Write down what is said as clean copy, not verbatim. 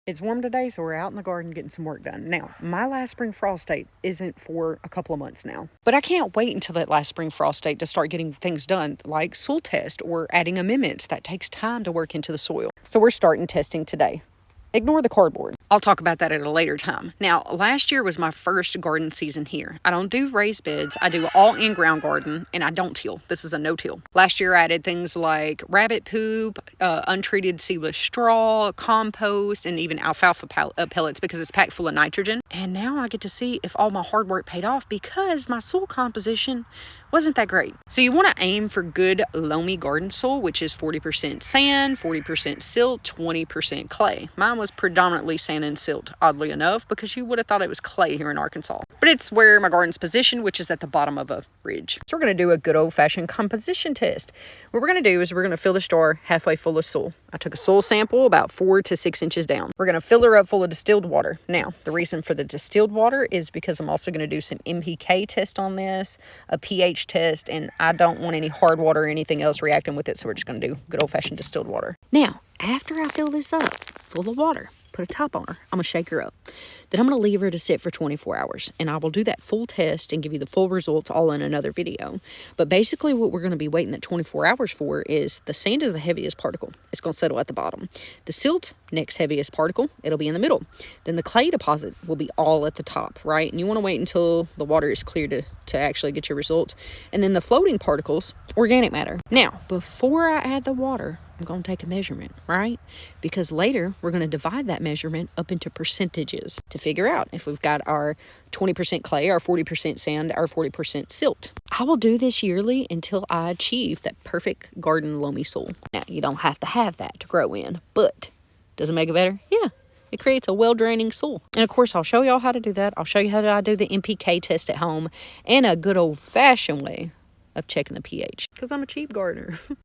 It's warm today, so we're out in the garden getting some work done. Now, my last spring frost date isn't for a couple of months now, but I can't wait until that last spring frost date to start getting things done, like soil test or adding amendments. That takes time to work into the soil. So we're starting testing today. Ignore the cardboard. I'll talk about that at a later time. Now, last year was my first garden season here. I don't do raised beds. I do all in-ground garden, and I don't till. This is a no-till. Last year, I added things like rabbit poop, untreated seedless straw, compost, and even alfalfa pellets because it's packed full of nitrogen. And now I get to see if all my hard work paid off because my soil composition wasn't that great. So you want to aim for good loamy garden soil, which is 40% sand, 40% silt, 20% clay. Mine was predominantly sand and silt, oddly enough, because you would have thought it was clay here in Arkansas. But it's where my garden's positioned, which is at the bottom of a ridge. So we're going to do a good old-fashioned composition test. What we're going to do is we're going to fill the jar halfway full of soil. I took a soil sample about 4 to 6 inches down. We're going to fill her up full of distilled water. Now, the reason for the distilled water is because I'm also going to do some NPK test on this, a pH test, and I don't want any hard water or anything else reacting with it, so we're just going to do good old-fashioned distilled water. Now, after I fill this up full of water, put a top on her, I'm going to shake her up. Then I'm going to leave her to sit for 24 hours, and I will do that full test and give you the full results all in another video. But basically what we're going to be waiting that 24 hours for is the sand is the heaviest particle. It's going to settle at the bottom. The silt, next heaviest particle, it'll be in the middle. Then the clay deposit will be all at the top, right? And you want to wait until the water is clear to actually get your results. And then the floating particles, organic matter. Now, before I add the water, I'm going to take a measurement, right? Because later we're going to divide that measurement up into percentages to figure out if we've got our 20% clay, our 40% sand, our 40% silt. I will do this yearly until I achieve that perfect garden loamy soil. Now, you don't have to have that to grow in, but does it make it better? Yeah. It creates a well-draining soil. And of course, I'll show y'all how to do that. I'll show you how to do the NPK test at home and a good old-fashioned way of checking the pH because I'm a cheap gardener.